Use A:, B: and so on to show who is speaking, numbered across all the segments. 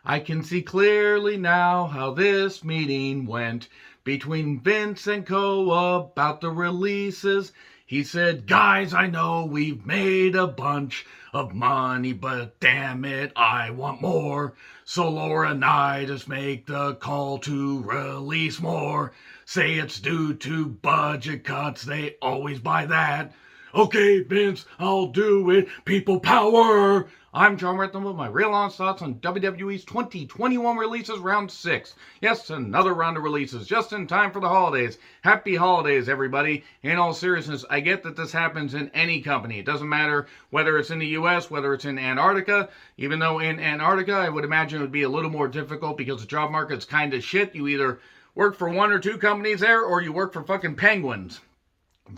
A: I can see clearly now how this meeting went between Vince and Co. about the releases. He said, guys, I know we've made a bunch of money, but damn it, I want more. So Laura and I just make the call to release more. Say it's due to budget cuts, they always buy that. Okay, Vince, I'll do it. People power. I'm John Redtham with my real honest thoughts on WWE's 2021 releases round 6. Yes, another round of releases just in time for the holidays. Happy holidays, everybody. In all seriousness, I get that this happens in any company. It doesn't matter whether it's in the US, whether it's in Antarctica. Even though in Antarctica, I would imagine it would be a little more difficult because the job market's kind of shit. You either work for one or two companies there, or you work for fucking penguins.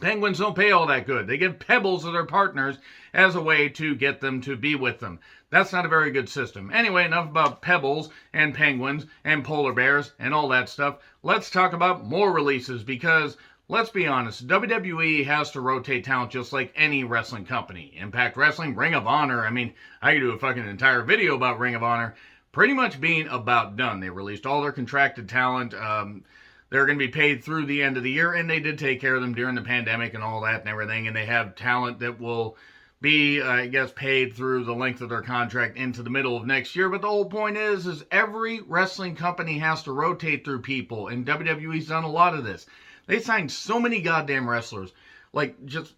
A: Penguins don't pay all that good. They give pebbles to their partners as a way to get them to be with them. That's not a very good system. Anyway, enough about pebbles and penguins and polar bears and all that stuff. Let's talk about more releases because, let's be honest, WWE has to rotate talent just like any wrestling company. Impact Wrestling, Ring of Honor. I mean, I could do a fucking entire video about Ring of Honor. Pretty much being about done. They released all their contracted talent. They're going to be paid through the end of the year, and they did take care of them during the pandemic and all that and everything, and they have talent that will be, I guess, paid through the length of their contract into the middle of next year. But the whole point is every wrestling company has to rotate through people, and WWE's done a lot of this. They signed so many goddamn wrestlers.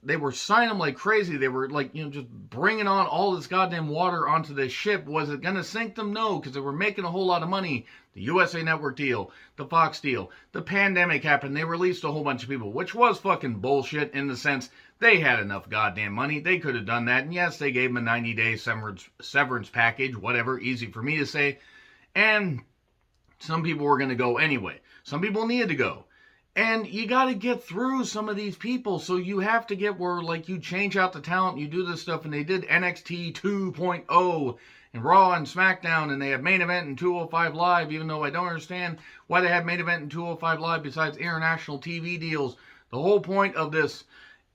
A: They were signing them like crazy. They were just bringing on all this goddamn water onto this ship. Was it going to sink them? No, because they were making a whole lot of money. The USA Network deal, the Fox deal, the pandemic happened. They released a whole bunch of people, which was fucking bullshit in the sense they had enough goddamn money. They could have done that. And yes, they gave them a 90-day severance package, whatever, easy for me to say. And some people were going to go anyway. Some people needed to go. And you got to get through some of these people. So you have to get where, you change out the talent, you do this stuff. And they did NXT 2.0 and Raw and SmackDown. And they have main event and 205 Live, even though I don't understand why they have main event and 205 Live besides international TV deals. The whole point of this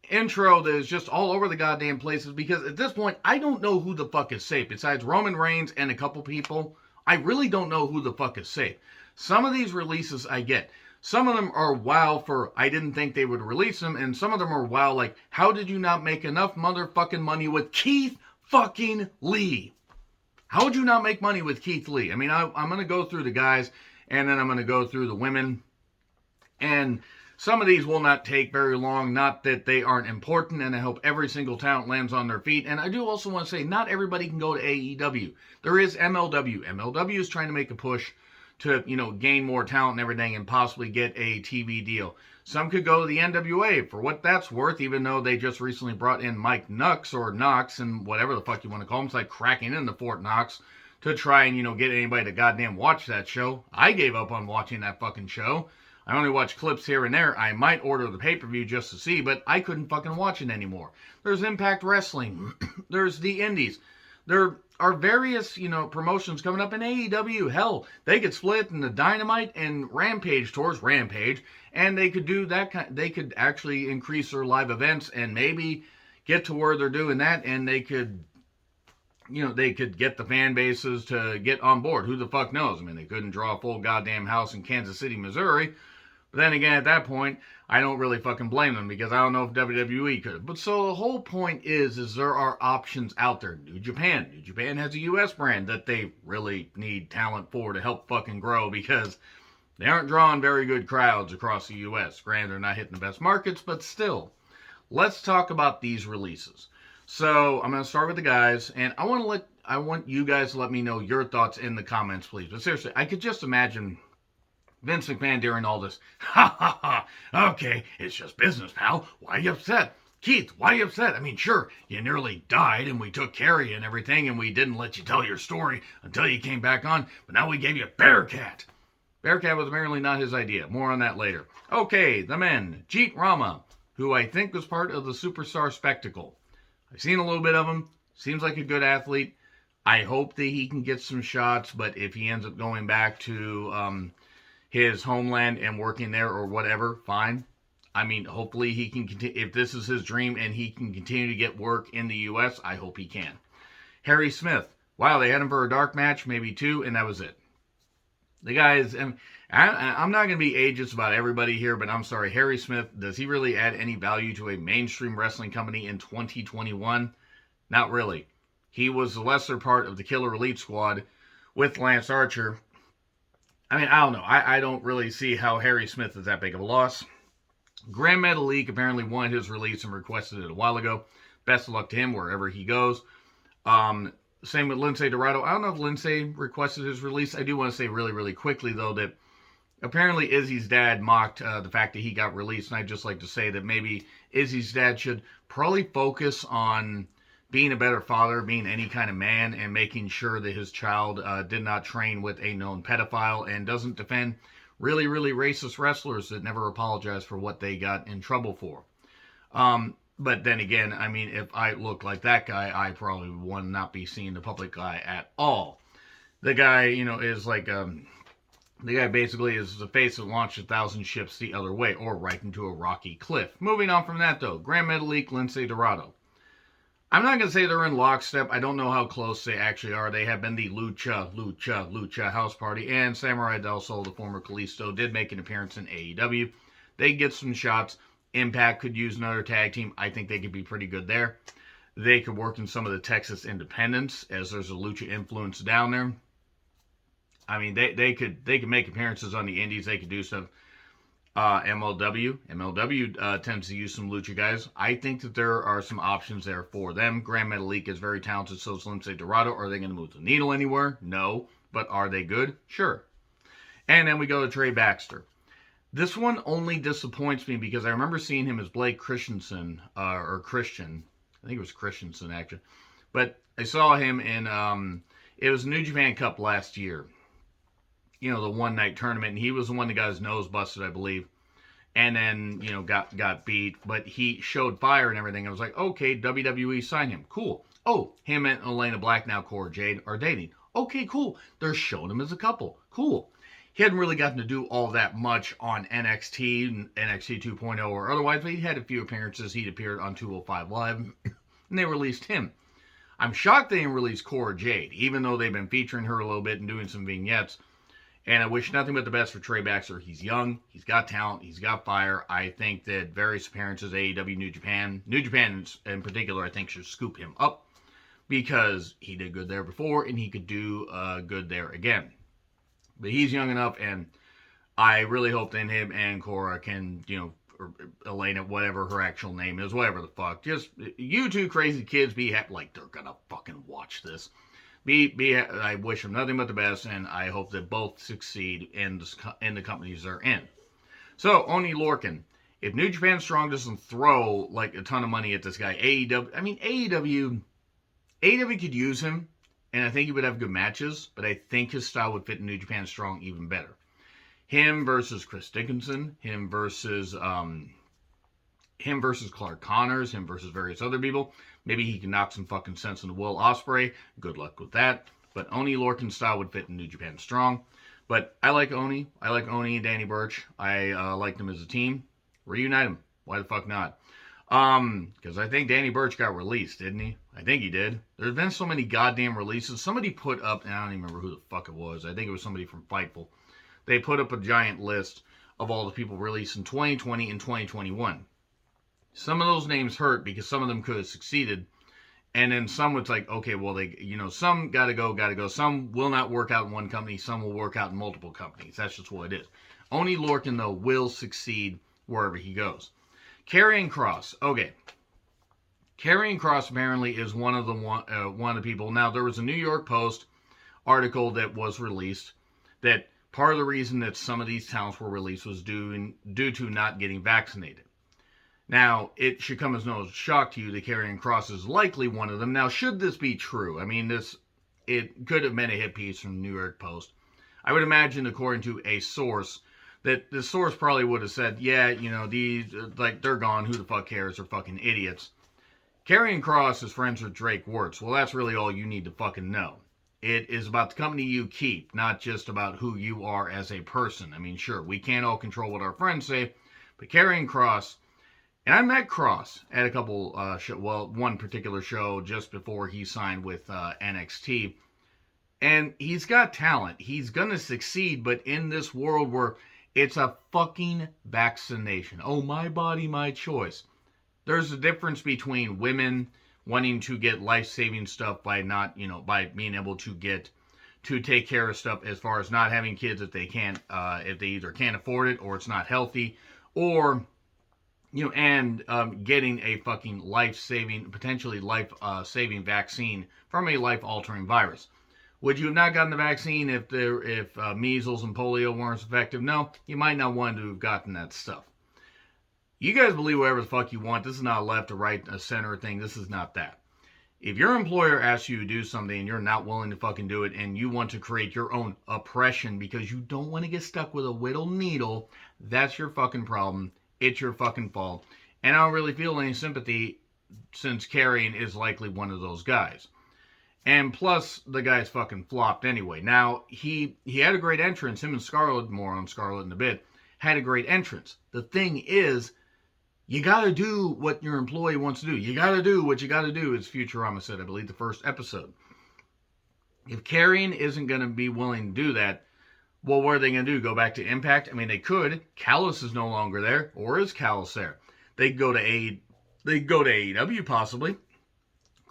A: intro that is just all over the goddamn places, because at this point, I don't know who the fuck is safe. Besides Roman Reigns and a couple people, I really don't know who the fuck is safe. Some of these releases I get. Some of them are wow for, I didn't think they would release them, and some of them are wow like, how did you not make enough motherfucking money with Keith fucking Lee? How would you not make money with Keith Lee? I mean, I'm going to go through the guys, and then I'm going to go through the women, and some of these will not take very long, not that they aren't important, and I hope every single talent lands on their feet. And I do also want to say, not everybody can go to AEW. There is MLW. MLW is trying to make a push to, gain more talent and everything and possibly get a TV deal. Some could go to the NWA for what that's worth, even though they just recently brought in Mike Knox or Knox and whatever the fuck you want to call him. It's like cracking into Fort Knox to try and, get anybody to goddamn watch that show. I gave up on watching that fucking show. I only watch clips here and there. I might order the pay-per-view just to see, but I couldn't fucking watch it anymore. There's Impact Wrestling. There's the Indies. There are various, promotions coming up in AEW. Hell, they could split into Dynamite and Rampage towards Rampage, and they could do that. They could actually increase their live events and maybe get to where they're doing that, and they could, they could get the fan bases to get on board. Who the fuck knows? I mean, they couldn't draw a full goddamn house in Kansas City, Missouri. But then again, at that point, I don't really fucking blame them because I don't know if WWE could. But so the whole point is there are options out there. New Japan. New Japan has a US brand that they really need talent for to help fucking grow because they aren't drawing very good crowds across the US. Granted, they're not hitting the best markets, but still. Let's talk about these releases. So I'm going to start with the guys, and I want you guys to let me know your thoughts in the comments, please. But seriously, I could just imagine Vince McMahon during all this. Ha ha ha. Okay, it's just business, pal. Why are you upset? Keith, why are you upset? I mean, sure, you nearly died and we took care of you and everything and we didn't let you tell your story until you came back on, but now we gave you Bearcat. Bearcat was apparently not his idea. More on that later. Okay, the men. Jeet Rama, who I think was part of the Superstar Spectacle. I've seen a little bit of him. Seems like a good athlete. I hope that he can get some shots, but if he ends up going back to his homeland and working there or whatever, fine. I mean, hopefully he can continue. If this is his dream and he can continue to get work in the U.S., I hope he can. Harry Smith, Wow, they had him for a dark match, maybe 2, and that was it. The guy is, and I'm not going to be ageist about everybody here, but I'm sorry, Harry Smith, does he really add any value to a mainstream wrestling company in 2021? Not really. He was the lesser part of the Killer Elite Squad with Lance Archer. I mean, I don't know. I don't really see how Harry Smith is that big of a loss. Grand Metalik apparently wanted his release and requested it a while ago. Best of luck to him wherever he goes. Same with Lince Dorado. I don't know if Lince requested his release. I do want to say really, really quickly, though, that apparently Izzy's dad mocked the fact that he got released. And I'd just like to say that maybe Izzy's dad should probably focus on being a better father, being any kind of man, and making sure that his child did not train with a known pedophile and doesn't defend really, really racist wrestlers that never apologize for what they got in trouble for. But then again, I mean, if I look like that guy, I probably would not be seeing the public eye at all. The guy, is like, the guy basically is the face that launched 1,000 ships the other way, or right into a rocky cliff. Moving on from that, though, Grand Metalik, Lince Dorado. I'm not going to say they're in lockstep. I don't know how close they actually are. They have been the Lucha House Party, and Samurai Del Sol, the former Kalisto, did make an appearance in AEW. They get some shots. Impact could use another tag team. I think they could be pretty good there. They could work in some of the Texas independents, as there's a Lucha influence down there. I mean, they could make appearances on the indies. They could do stuff. MLW tends to use some Lucha guys. I think that there are some options there for them. Grand Metalik is very talented, so is Lince Dorado. Are they going to move the needle anywhere? No. But are they good? Sure. And then we go to Trey Baxter. This one only disappoints me because I remember seeing him as Blake Christensen, or Christian. I think it was Christensen, actually. But I saw him in, it was New Japan Cup last year. The one-night tournament, and he was the one that got his nose busted, I believe, and then, got beat, but he showed fire and everything. I was like, okay, WWE signed him. Cool. Oh, him and Elena Black, now Cora Jade, are dating. Okay, cool. They're showing him as a couple. Cool. He hadn't really gotten to do all that much on NXT, NXT 2.0 or otherwise, but he had a few appearances. He'd appeared on 205 Live, and they released him. I'm shocked they didn't release Cora Jade, even though they've been featuring her a little bit and doing some vignettes. And I wish nothing but the best for Trey Baxter. He's young, he's got talent, he's got fire. I think that various appearances, AEW, New Japan in particular, I think should scoop him up because he did good there before and he could do good there again. But he's young enough, and I really hope that him and Cora can, or Elena, whatever her actual name is, whatever the fuck. Just, you two crazy kids be happy, like they're gonna fucking watch this. I wish them nothing but the best, and I hope that both succeed in the companies they're in. So, Oni Lorcan. If New Japan Strong doesn't throw, like, a ton of money at this guy, AEW could use him, and I think he would have good matches, but I think his style would fit in New Japan Strong even better. Him versus Chris Dickinson, him versus Clark Connors, him versus various other people. Maybe he can knock some fucking sense into Will Ospreay. Good luck with that. But Oni Lorcan's style would fit in New Japan Strong. But I like Oni. I like Oni and Danny Burch. I like them as a team. Reunite them. Why the fuck not? Because I think Danny Burch got released, didn't he? I think he did. There's been so many goddamn releases. Somebody put up, and I don't even remember who the fuck it was. I think it was somebody from Fightful. They put up a giant list of all the people released in 2020 and 2021. Some of those names hurt because some of them could have succeeded. And then some was like, okay, well, some gotta go. Some will not work out in one company. Some will work out in multiple companies. That's just what it is. Oni Lorcan, though, will succeed wherever he goes. Karrion Kross. Okay. Karrion Kross apparently is one of the people. Now, there was a New York Post article that was released that part of the reason that some of these talents were released was due to not getting vaccinated. Now, it should come as no shock to you that Karrion Kross is likely one of them. Now, should this be true? I mean, it could have been a hit piece from the New York Post. I would imagine, according to a source, that the source probably would have said, yeah, these, they're gone. Who the fuck cares? They're fucking idiots. Karrion Kross is friends with Drake Wuertz. Well, that's really all you need to fucking know. It is about the company you keep, not just about who you are as a person. I mean, sure, we can't all control what our friends say, but Karrion Kross. And I met Kross at a couple one particular show just before he signed with NXT. And he's got talent. He's going to succeed, but in this world where it's a fucking vaccination. Oh, my body, my choice. There's a difference between women wanting to get life-saving stuff by not, by being able to get to take care of stuff as far as not having kids if they can't, if they either can't afford it or it's not healthy, or and getting a fucking life-saving, potentially life-saving vaccine from a life-altering virus. Would you have not gotten the vaccine if measles and polio weren't effective? No, you might not want to have gotten that stuff. You guys believe whatever the fuck you want. This is not a left or right, a center thing. This is not that. If your employer asks you to do something and you're not willing to fucking do it, and you want to create your own oppression because you don't want to get stuck with a whittled needle, that's your fucking problem. It's your fucking fault. And I don't really feel any sympathy, since Karrion is likely one of those guys. And plus, the guy's fucking flopped anyway. Now, he had a great entrance. Him and Scarlett, more on Scarlett in a bit, had a great entrance. The thing is, you gotta do what your employee wants to do. You gotta do what you gotta do, as Futurama said, I believe, the first episode. If Karrion isn't gonna be willing to do that, well, what are they gonna do? Go back to Impact? I mean, they could. Callis is no longer there, or is Callis there? They go to AEW possibly.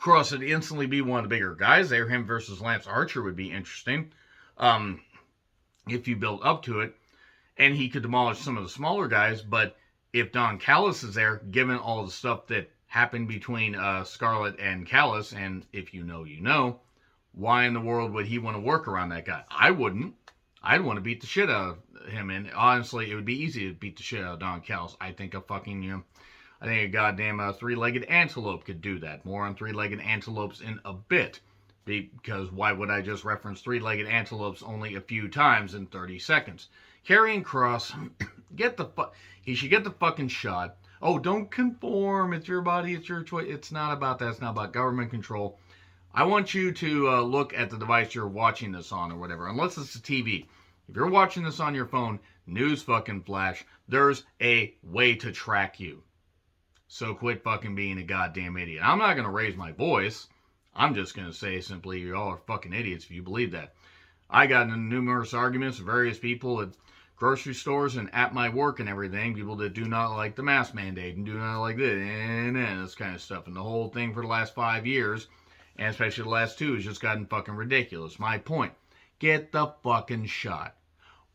A: Kross would instantly be one of the bigger guys there. Him versus Lance Archer would be interesting, if you build up to it. And he could demolish some of the smaller guys, but if Don Callis is there, given all the stuff that happened between Scarlett and Callis, and if you know, you know, why in the world would he want to work around that guy? I wouldn't. I'd want to beat the shit out of him, and honestly, it would be easy to beat the shit out of Don Callis. I think a goddamn three-legged antelope could do that. More on three-legged antelopes in a bit, because why would I just reference three-legged antelopes only a few times in 30 seconds? Karrion Kross, he should get the fucking shot. Oh, don't conform. It's your body. It's your choice. It's not about that. It's not about government control. I want you to look at the device you're watching this on or whatever, unless it's a TV. If you're watching this on your phone, news fucking flash, there's a way to track you. So quit fucking being a goddamn idiot. I'm not going to raise my voice. I'm just going to say simply, you all are fucking idiots if you believe that. I got into numerous arguments with various people at grocery stores and at my work and everything, people that do not like the mask mandate and do not like this and this kind of stuff. And the whole thing for the last 5 years, and especially the last 2, has just gotten fucking ridiculous. My point, get the fucking shot.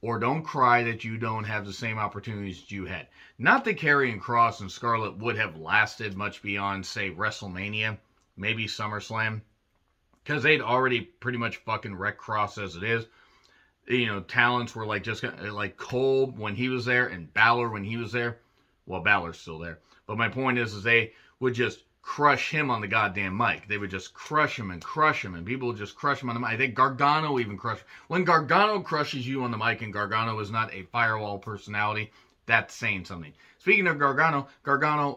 A: Or don't cry that you don't have the same opportunities that you had. Not that Karrion Kross and Scarlett would have lasted much beyond, say, WrestleMania, maybe SummerSlam, because they'd already pretty much fucking wrecked Kross as it is. Talents were like Cole when he was there, and Balor when he was there. Well, Balor's still there. But my point is they would just crush him on the goddamn mic. They would just crush him, and people would just crush him on the mic. I think Gargano even crushed. When Gargano crushes you on the mic, and Gargano is not a firewall personality, that's saying something. Speaking of Gargano,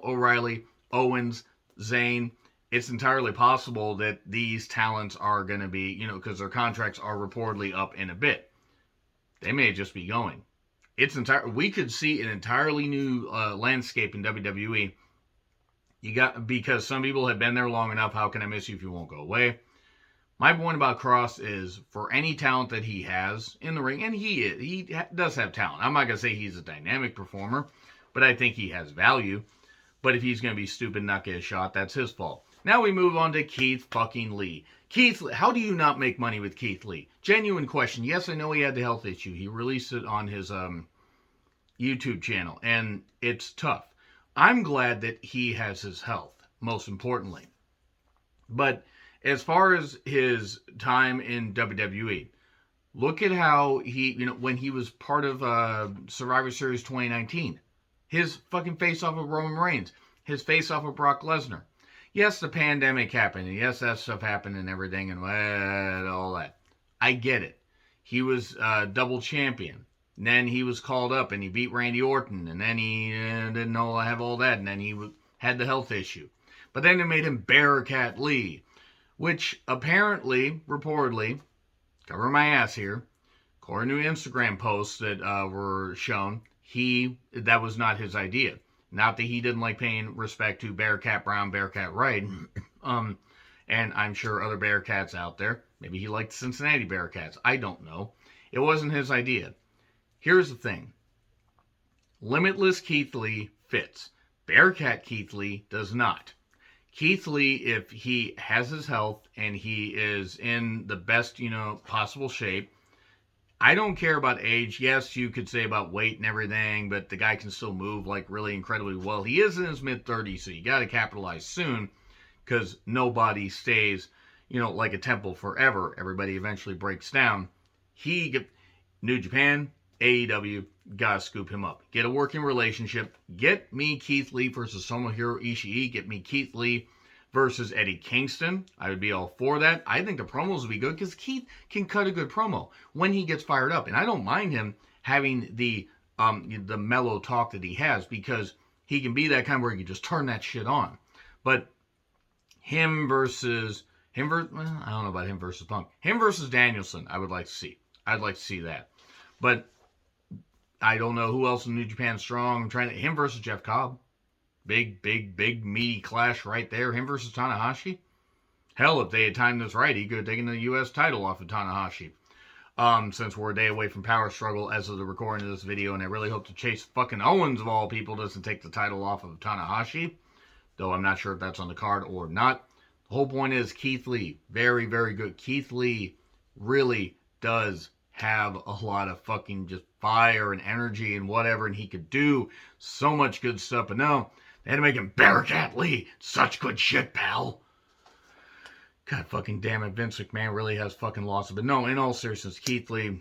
A: O'Reilly, Owens, Zayn, it's entirely possible that these talents are going to be, because their contracts are reportedly up in a bit. They may just be going. We could see an entirely new landscape in WWE. Because some people have been there long enough. How can I miss you if you won't go away? My point about Kross is, for any talent that he has in the ring, and he does have talent. I'm not going to say he's a dynamic performer, but I think he has value. But if he's going to be stupid and not get a shot, that's his fault. Now we move on to Keith fucking Lee. Keith, how do you not make money with Keith Lee? Genuine question. Yes, I know he had the health issue. He released it on his YouTube channel, and it's tough. I'm glad that he has his health, most importantly. But as far as his time in WWE, look at how he, when he was part of Survivor Series 2019, his fucking face-off of Roman Reigns, his face-off of Brock Lesnar. Yes, the pandemic happened, and yes, that stuff happened and everything, and all that. I get it. He was double champion. And then he was called up, and he beat Randy Orton, and then he didn't have all that, and then he had the health issue. But then they made him Bearcat Lee, which apparently, reportedly, cover my ass here, according to Instagram posts that were shown, that was not his idea. Not that he didn't like paying respect to Bearcat Brown, Bearcat Wright, and I'm sure other Bearcats out there. Maybe he liked Cincinnati Bearcats. I don't know. It wasn't his idea. Here's the thing. Limitless Keith Lee fits. Bearcat Keith Lee does not. Keith Lee, if he has his health and he is in the best, possible shape, I don't care about age. Yes, you could say about weight and everything, but the guy can still move like really incredibly well. He is in his mid-30s, so you got to capitalize soon because nobody stays, like a temple forever. Everybody eventually breaks down. New Japan, AEW, gotta scoop him up. Get a working relationship. Get me Keith Lee versus Tomohiro Ishii. Get me Keith Lee versus Eddie Kingston. I would be all for that. I think the promos would be good because Keith can cut a good promo when he gets fired up. And I don't mind him having the mellow talk that he has because he can be that kind where he can just turn that shit on. But I don't know about him versus Punk. Him versus Danielson, I would like to see. I'd like to see that. But I don't know who else in New Japan strong. Him versus Jeff Cobb. Big, meaty clash right there. Him versus Tanahashi. Hell, if they had timed this right, he could have taken the U.S. title off of Tanahashi. Since we're a day away from Power Struggle as of the recording of this video, and I really hope to Chase fucking Owens, of all people, doesn't take the title off of Tanahashi. Though I'm not sure if that's on the card or not. The whole point is Keith Lee. Very, very good. Keith Lee really does have a lot of fucking just fire and energy and whatever, and he could do so much good stuff. But no, they had to make him Bearcat Lee. Such good shit, pal. God fucking damn it, Vince McMahon really has fucking lost it. But no, in all seriousness, Keith Lee,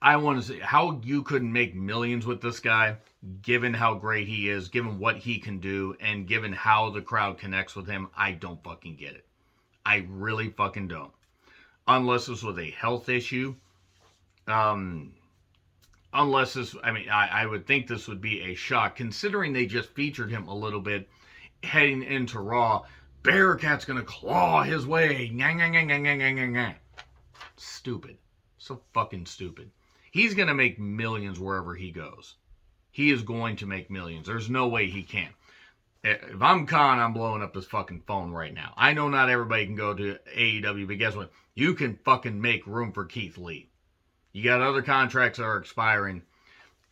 A: I want to see how you couldn't make millions with this guy, given how great he is, given what he can do, and given how the crowd connects with him. I don't fucking get it. I really fucking don't. Unless this was a health issue. Unless this, I would think this would be a shock, considering they just featured him a little bit heading into Raw. Bearcat's gonna claw his way. Stupid. So fucking stupid. He's gonna make millions wherever he goes. He is going to make millions. There's no way he can't. If I'm Khan, I'm blowing up this fucking phone right now. I know not everybody can go to AEW, but guess what? You can fucking make room for Keith Lee. You got other contracts that are expiring.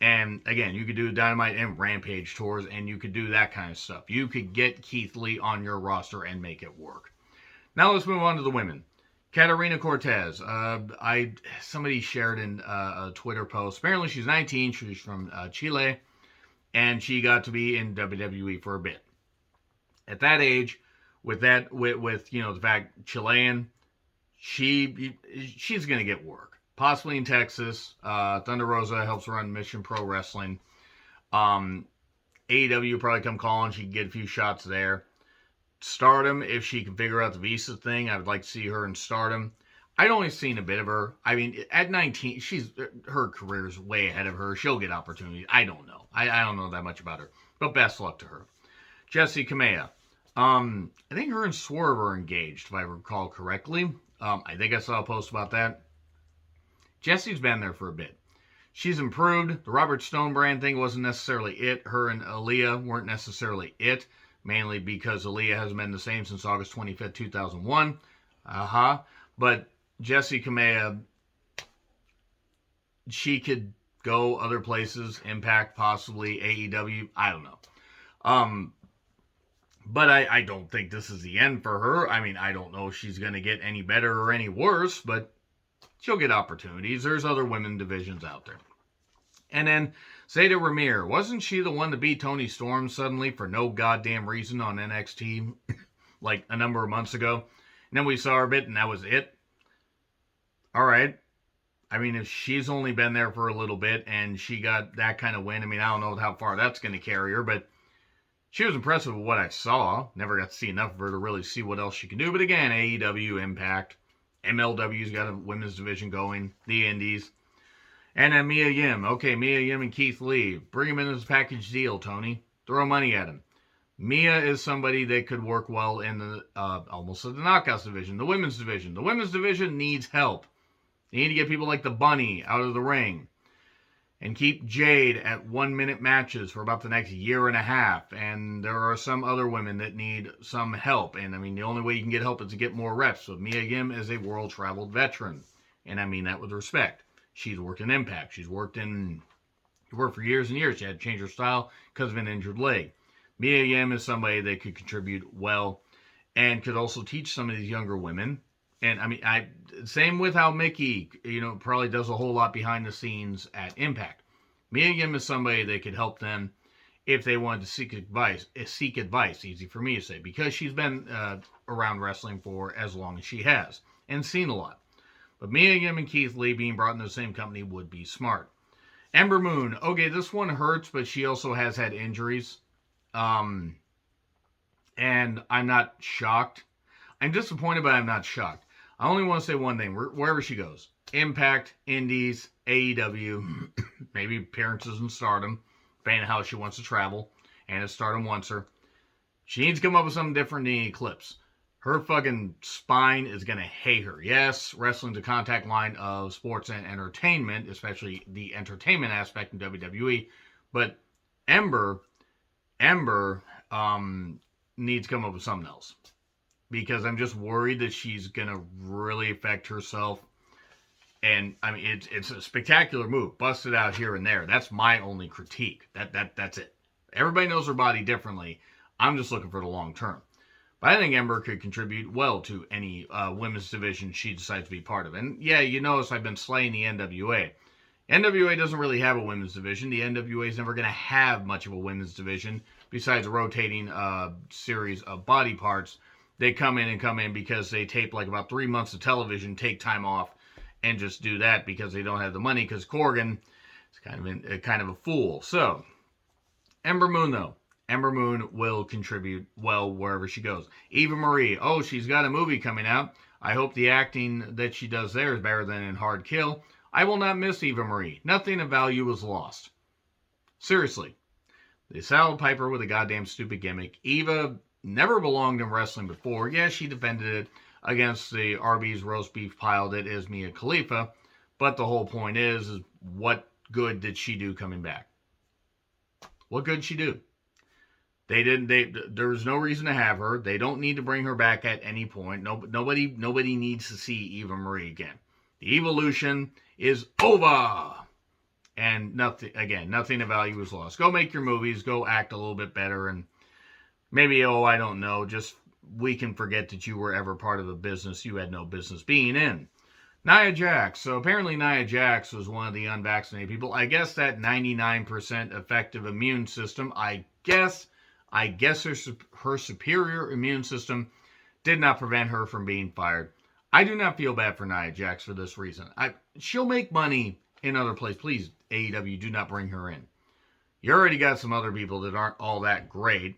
A: And again, you could do Dynamite and Rampage tours, and you could do that kind of stuff. You could get Keith Lee on your roster and make it work. Now let's move on to the women. Katarina Cortez. Somebody shared in a Twitter post. Apparently she's 19. She's from Chile. And she got to be in WWE for a bit. At that age, with the fact Chilean, she's going to get work. Possibly in Texas. Thunder Rosa helps run Mission Pro Wrestling. AEW probably come calling. She can get a few shots there. Stardom, if she can figure out the visa thing, I would like to see her in Stardom. I'd only seen a bit of her. At 19, her career's way ahead of her. She'll get opportunities. I don't know. I don't know that much about her. But best luck to her. Jessie Kamea. I think her and Swerve are engaged, if I recall correctly. I think I saw a post about that. Jessie's been there for a bit. She's improved. The Robert Stone brand thing wasn't necessarily it. Her and Aaliyah weren't necessarily it, mainly because Aaliyah hasn't been the same since August 25th, 2001. But Jessie Kamea, she could go other places, Impact, possibly AEW. I don't know. But I don't think this is the end for her. I don't know if she's going to get any better or any worse, but she'll get opportunities. There's other women divisions out there. And then Zeta Ramir. Wasn't she the one to beat Toni Storm suddenly for no goddamn reason on NXT like a number of months ago? And then we saw her a bit and that was it. All right. If she's only been there for a little bit and she got that kind of win, I don't know how far that's going to carry her, but she was impressive with what I saw. Never got to see enough of her to really see what else she can do. But again, AEW, Impact, MLW's got a women's division going, the Indies. And then Mia Yim. Okay, Mia Yim and Keith Lee. Bring them in as a package deal, Tony. Throw money at them. Mia is somebody that could work well in the almost the Knockouts division, the women's division. The women's division needs help. They need to get people like the Bunny out of the ring. and keep Jade at 1 minute matches for about the next year and a half. And there are some other women that need some help. And I mean, the only way you can get help is to get more reps. So Mia Yim is a world traveled veteran. And I mean that with respect. She's worked in Impact. She's worked for years and years. She had to change her style because of an injured leg. Mia Yim is somebody that could contribute well and could also teach some of these younger women. And I mean, same with how Mickey, probably does a whole lot behind the scenes at Impact. Mia Yim is somebody that could help them if they wanted to seek advice. Easy for me to say, because she's been around wrestling for as long as she has and seen a lot. But Mia Yim and Keith Lee being brought into the same company would be smart. Ember Moon, okay, this one hurts, but she also has had injuries. And I'm not shocked. I'm disappointed, but I'm not shocked. I only want to say one thing. Wherever she goes, Impact, Indies, AEW, maybe appearances in Stardom, depending on how she wants to travel, and if Stardom wants her, she needs to come up with something different than Eclipse. Her fucking spine is going to hate her. Yes, wrestling's a contact line of sports and entertainment, especially the entertainment aspect in WWE, but Ember needs to come up with something else. Because I'm just worried that she's going to really affect herself. And, I mean, it's a spectacular move. Busted out here and there. That's my only critique. That's it. Everybody knows her body differently. I'm just looking for the long term. But I think Ember could contribute well to any women's division she decides to be part of. And, yeah, you notice I've been slaying the NWA. NWA doesn't really have a women's division. The NWA is never going to have much of a women's division besides a rotating series of body parts. They come in because they tape like about 3 months of television, take time off, and just do that because they don't have the money. Because Corgan is kind of a fool. So, Ember Moon though, Ember Moon will contribute well wherever she goes. Eva Marie, she's got a movie coming out. I hope the acting that she does there is better than in Hard Kill. I will not miss Eva Marie. Nothing of value was lost. Seriously, they saddled Piper with a goddamn stupid gimmick. Eva never belonged in wrestling before. Yes, she defended it against the Arby's roast beef pile that is Mia Khalifa. But the whole point is what good did she do coming back? What good did she do? There was no reason to have her. They don't need to bring her back at any point. Nobody needs to see Eva Marie again. The evolution is over. And nothing of value was lost. Go make your movies. Go act a little bit better. And maybe, I don't know, just we can forget that you were ever part of a business you had no business being in. Nia Jax. So apparently Nia Jax was one of the unvaccinated people. I guess that 99% effective immune system, I guess her superior immune system did not prevent her from being fired. I do not feel bad for Nia Jax for this reason. She'll make money in other places. Please, AEW, do not bring her in. You already got some other people that aren't all that great.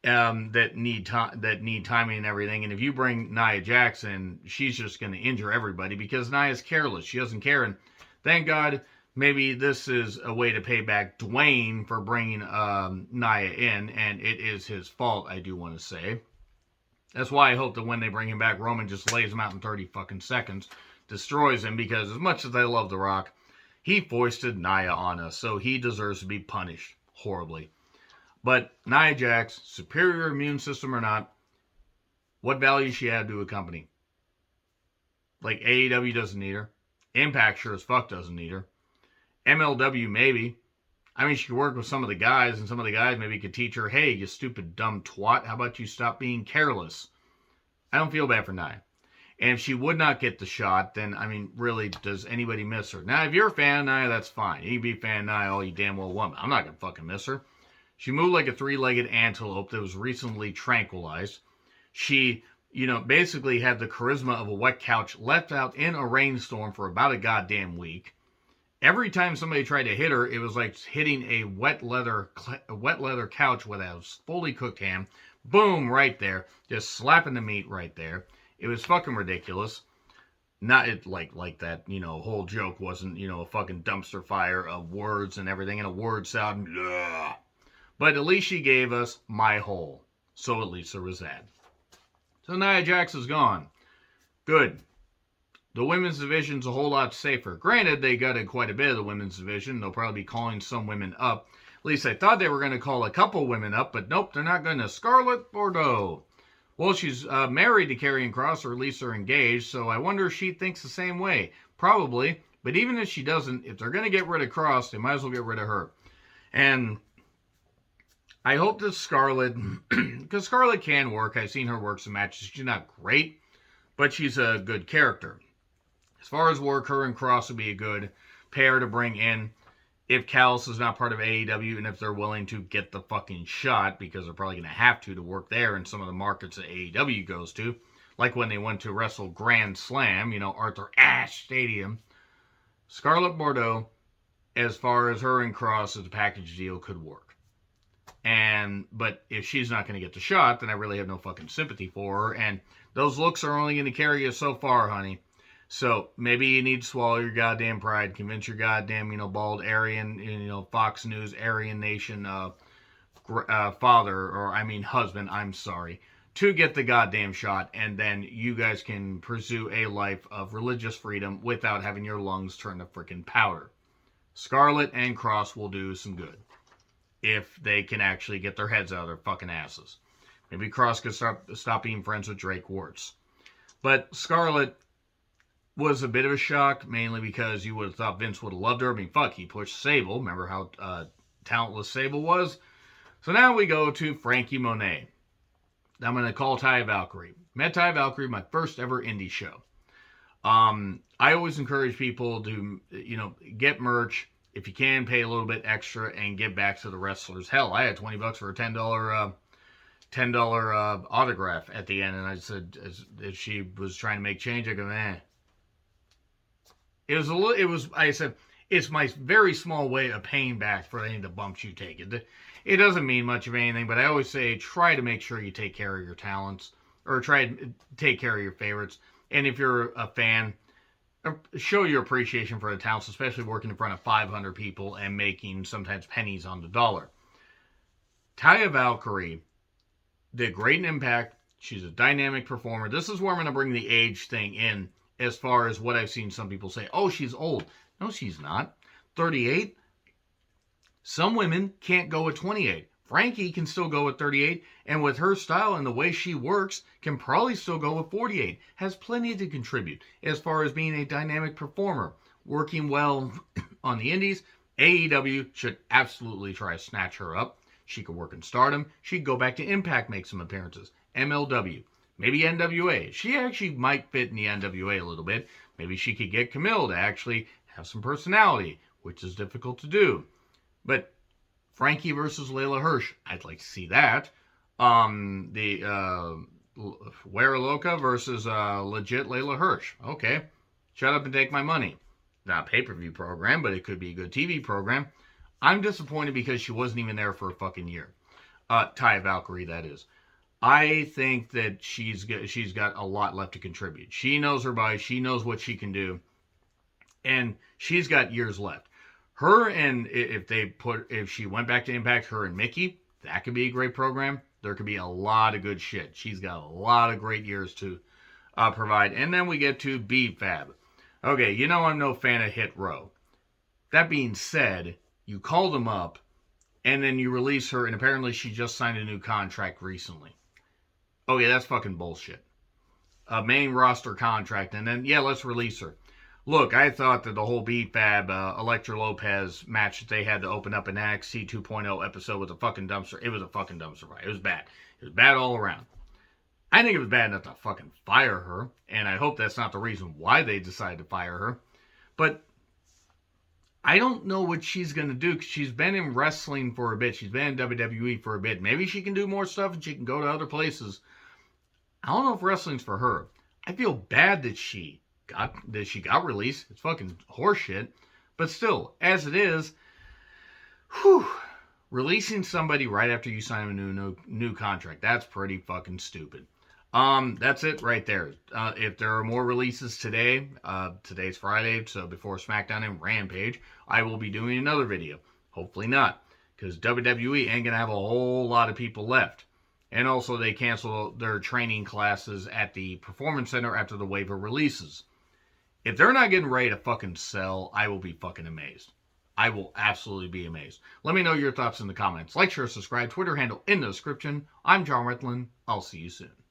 A: That need timing and everything. And if you bring Nia Jax in, she's just going to injure everybody because Nia's careless. She doesn't care. And thank God, maybe this is a way to pay back Dwayne for bringing Nia in. And it is his fault, I do want to say. That's why I hope that when they bring him back, Roman just lays him out in 30 fucking seconds, destroys him, because as much as I love The Rock, he foisted Nia on us. So he deserves to be punished horribly. But Nia Jax, superior immune system or not, what value she had to a company? Like AEW doesn't need her. Impact sure as fuck doesn't need her. MLW maybe. I mean, she could work with some of the guys, and some of the guys maybe could teach her, hey, you stupid dumb twat, how about you stop being careless? I don't feel bad for Nia. And if she would not get the shot, then, I mean, really, does anybody miss her? Now, if you're a fan of Nia, that's fine. You can be a fan of Nia all you damn well want. I'm not going to fucking miss her. She moved like a three-legged antelope that was recently tranquilized. She, basically had the charisma of a wet couch left out in a rainstorm for about a goddamn week. Every time somebody tried to hit her, it was like hitting a wet leather couch with a fully cooked ham. Boom, right there. Just slapping the meat right there. It was fucking ridiculous. Not it like that, whole joke wasn't, a fucking dumpster fire of words and everything and a word salad. Blah. But at least she gave us my hole. So at least there was that. So Nia Jax is gone. Good. The women's division's a whole lot safer. Granted, they gutted quite a bit of the women's division. They'll probably be calling some women up. At least I thought they were going to call a couple women up, but nope, they're not going to. Scarlett Bordeaux. Well, she's married to Karrion Kross, or at least they're engaged, so I wonder if she thinks the same way. Probably, but even if she doesn't, if they're going to get rid of Kross, they might as well get rid of her. And I hope that Scarlett, because Scarlett can work. I've seen her work some matches. She's not great, but she's a good character. As far as work, her and Kross would be a good pair to bring in. If Callis is not part of AEW, and if they're willing to get the fucking shot, because they're probably going to have to work there in some of the markets that AEW goes to, like when they went to wrestle Grand Slam, Arthur Ashe Stadium. Scarlett Bordeaux, as far as her and Kross as a package deal, could work. But if she's not going to get the shot, then I really have no fucking sympathy for her, and those looks are only going to carry you so far, honey. So maybe you need to swallow your goddamn pride, convince your goddamn, bald Aryan, Fox News, Aryan Nation husband, I'm sorry, to get the goddamn shot, and then you guys can pursue a life of religious freedom without having your lungs turn to freaking powder. Scarlett and Kross will do some good if they can actually get their heads out of their fucking asses. Maybe Kross could stop being friends with Drake Wuertz. But Scarlett was a bit of a shock, mainly because you would have thought Vince would have loved her. I mean, fuck, he pushed Sable. Remember how talentless Sable was? So now we go to Frankie Monet. I'm going to call Taya Valkyrie. Met Taya Valkyrie, my first ever indie show. I always encourage people to, get merch. If you can, pay a little bit extra and give back to the wrestlers. Hell, I had $20 for a $10 autograph at the end, and I said, if she was trying to make change, I go, eh. I said, it's my very small way of paying back for any of the bumps you take. It doesn't mean much of anything, but I always say, try to make sure you take care of your talents, or try to take care of your favorites. And if you're a fan, show your appreciation for the talents, especially working in front of 500 people and making sometimes pennies on the dollar. Taya Valkyrie did great in Impact. She's a dynamic performer. This is where I'm going to bring the age thing in, as far as what I've seen some people say. Oh, she's old. No, she's not. 38. Some women can't go at 28. Frankie can still go at 38, and with her style and the way she works, can probably still go at 48. Has plenty to contribute as far as being a dynamic performer. Working well on the indies, AEW should absolutely try to snatch her up. She could work in Stardom. She could go back to Impact, make some appearances. MLW. Maybe NWA. She actually might fit in the NWA a little bit. Maybe she could get Camille to actually have some personality, which is difficult to do. But Frankie versus Layla Hirsch, I'd like to see that. The Wera Loca versus legit Layla Hirsch. Okay, shut up and take my money. Not a pay-per-view program, but it could be a good TV program. I'm disappointed because she wasn't even there for a fucking year. Taya Valkyrie, that is. I think that she's got a lot left to contribute. She knows her body. She knows what she can do. And she's got years left. Her and, if she went back to Impact, her and Mickey, that could be a great program. There could be a lot of good shit. She's got a lot of great years to provide. And then we get to B-Fab. Okay, I'm no fan of Hit Row. That being said, you call them up, and then you release her, and apparently she just signed a new contract recently. Okay, that's fucking bullshit. A main roster contract, and then, let's release her. Look, I thought that the whole B-Fab, Elektra Lopez match that they had to open up an NXT 2.0 episode was a fucking dumpster. It was a fucking dumpster fire. It was bad. It was bad all around. I think it was bad enough to fucking fire her, and I hope that's not the reason why they decided to fire her. But I don't know what she's going to do, because she's been in wrestling for a bit. She's been in WWE for a bit. Maybe she can do more stuff and she can go to other places. I don't know if wrestling's for her. I feel bad that she got released. It's fucking horseshit. But still, as it is, releasing somebody right after you sign a new contract, that's pretty fucking stupid. That's it right there. If there are more releases today, today's Friday, so before SmackDown and Rampage, I will be doing another video. Hopefully not, because WWE ain't gonna have a whole lot of people left. And also, they cancel their training classes at the Performance Center after the wave of releases. If they're not getting ready to fucking sell, I will be fucking amazed. I will absolutely be amazed. Let me know your thoughts in the comments. Like, share, subscribe, Twitter handle in the description. I'm John Ritlin. I'll see you soon.